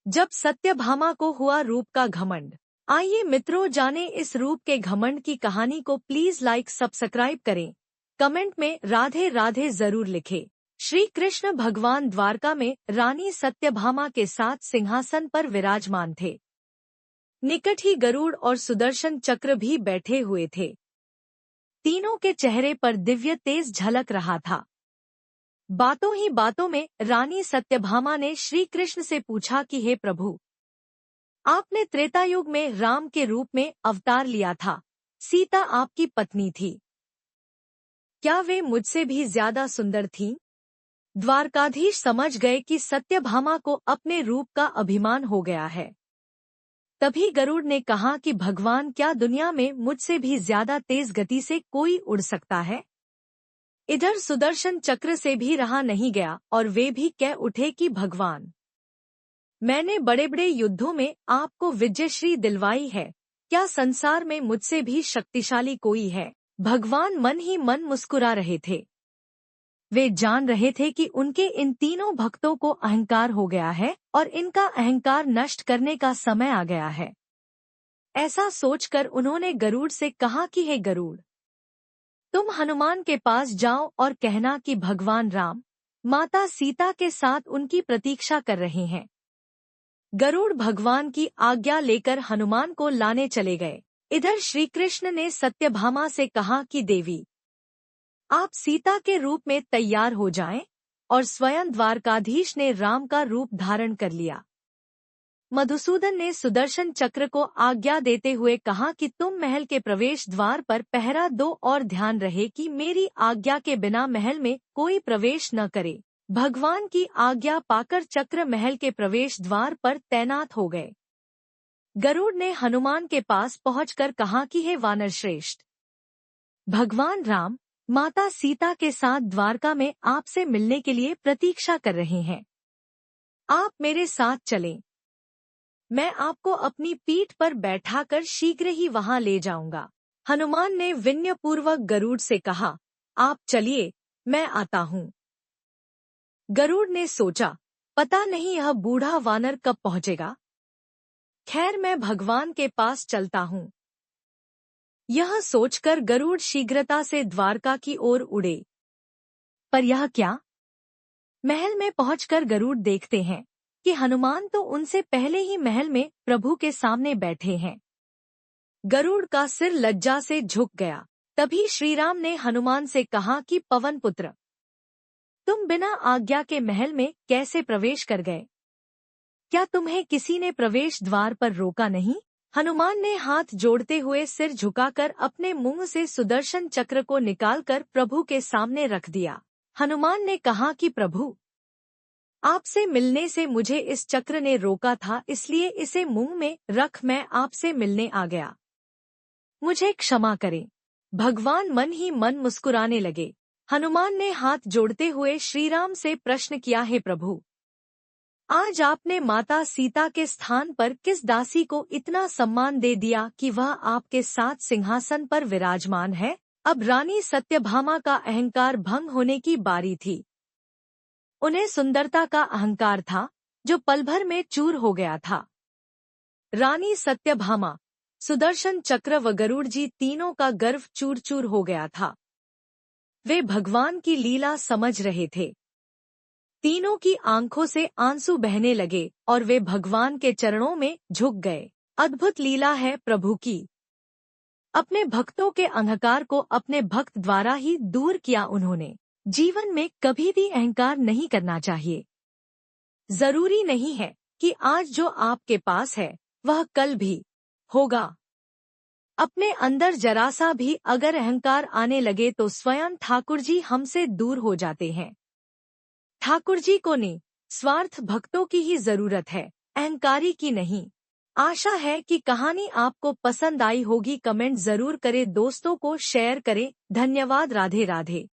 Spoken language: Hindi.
जब सत्यभामा को हुआ रूप का घमंड। आइए मित्रों जाने इस रूप के घमंड की कहानी को। प्लीज लाइक सब्सक्राइब करें, कमेंट में राधे राधे जरूर लिखें। श्री कृष्ण भगवान द्वारका में रानी सत्यभामा के साथ सिंहासन पर विराजमान थे। निकट ही गरुड़ और सुदर्शन चक्र भी बैठे हुए थे। तीनों के चेहरे पर दिव्य तेज झलक रहा था। बातों ही बातों में रानी सत्यभामा ने श्री कृष्ण से पूछा कि हे प्रभु, आपने त्रेतायुग में राम के रूप में अवतार लिया था। सीता आपकी पत्नी थी, क्या वे मुझसे भी ज्यादा सुंदर थीं? द्वारकाधीश समझ गए कि सत्यभामा को अपने रूप का अभिमान हो गया है। तभी गरुड़ ने कहा कि भगवान, क्या दुनिया में मुझसे भी ज्यादा तेज गति से कोई उड़ सकता है? इधर सुदर्शन चक्र से भी रहा नहीं गया और वे भी कह उठे कि भगवान, मैंने बड़े बड़े युद्धों में आपको विजयश्री दिलवाई है, क्या संसार में मुझसे भी शक्तिशाली कोई है? भगवान मन ही मन मुस्कुरा रहे थे। वे जान रहे थे कि उनके इन तीनों भक्तों को अहंकार हो गया है और इनका अहंकार नष्ट करने का समय आ गया है। ऐसा सोचकर उन्होंने गरुड़ से कहा कि हे गरुड़, तुम हनुमान के पास जाओ और कहना कि भगवान राम माता सीता के साथ उनकी प्रतीक्षा कर रहे हैं। गरुड़ भगवान की आज्ञा लेकर हनुमान को लाने चले गए। इधर श्री कृष्ण ने सत्यभामा से कहा कि देवी, आप सीता के रूप में तैयार हो जाएं, और स्वयं द्वारकाधीश ने राम का रूप धारण कर लिया। मधुसूदन ने सुदर्शन चक्र को आज्ञा देते हुए कहा कि तुम महल के प्रवेश द्वार पर पहरा दो और ध्यान रहे कि मेरी आज्ञा के बिना महल में कोई प्रवेश न करे। भगवान की आज्ञा पाकर चक्र महल के प्रवेश द्वार पर तैनात हो गए। गरुड़ ने हनुमान के पास पहुंचकर कहा कि हे वानर श्रेष्ठ, भगवान राम माता सीता के साथ द्वारका में आपसे मिलने के लिए प्रतीक्षा कर रहे हैं। आप मेरे साथ चलें। मैं आपको अपनी पीठ पर बैठाकर शीघ्र ही वहां ले जाऊंगा। हनुमान ने विनयपूर्वक गरुड़ से कहा, आप चलिए, मैं आता हूँ। गरुड़ ने सोचा, पता नहीं यह बूढ़ा वानर कब पहुंचेगा। खैर, मैं भगवान के पास चलता हूँ। यह सोचकर गरुड़ शीघ्रता से द्वारका की ओर उड़े। पर यह क्या? महल में पहुंचकर गरुड़ देखते हैं कि हनुमान तो उनसे पहले ही महल में प्रभु के सामने बैठे हैं। गरुड़ का सिर लज्जा से झुक गया। तभी श्रीराम ने हनुमान से कहा कि पवन पुत्र, तुम बिना आज्ञा के महल में कैसे प्रवेश कर गए? क्या तुम्हें किसी ने प्रवेश द्वार पर रोका नहीं? हनुमान ने हाथ जोड़ते हुए सिर झुकाकर अपने मुंह से सुदर्शन चक्र को निकालकर प्रभु के सामने रख दिया। हनुमान ने कहा कि प्रभु, आपसे मिलने से मुझे इस चक्र ने रोका था, इसलिए इसे मुंह में रख मैं आपसे मिलने आ गया। मुझे क्षमा करें। भगवान मन ही मन मुस्कुराने लगे। हनुमान ने हाथ जोड़ते हुए श्रीराम से प्रश्न किया, हे प्रभु, आज आपने माता सीता के स्थान पर किस दासी को इतना सम्मान दे दिया कि वह आपके साथ सिंहासन पर विराजमान है? अब रानी सत्यभामा का अहंकार भंग होने की बारी थी। उन्हें सुंदरता का अहंकार था जो पल भर में चूर हो गया था। रानी सत्यभामा, सुदर्शन चक्र व गरुड़ जी तीनों का गर्व चूर चूर हो गया था। वे भगवान की लीला समझ रहे थे। तीनों की आंखों से आंसू बहने लगे और वे भगवान के चरणों में झुक गए। अद्भुत लीला है प्रभु की। अपने भक्तों के अहंकार को अपने भक्त द्वारा ही दूर किया उन्होंने। जीवन में कभी भी अहंकार नहीं करना चाहिए। जरूरी नहीं है कि आज जो आपके पास है वह कल भी होगा। अपने अंदर जरा सा भी अगर अहंकार आने लगे तो स्वयं ठाकुर जी हमसे दूर हो जाते हैं। ठाकुर जी को स्वार्थ भक्तों की ही जरूरत है, अहंकारी की नहीं। आशा है कि कहानी आपको पसंद आई होगी। कमेंट जरूर करें, दोस्तों को शेयर करें। धन्यवाद। राधे राधे।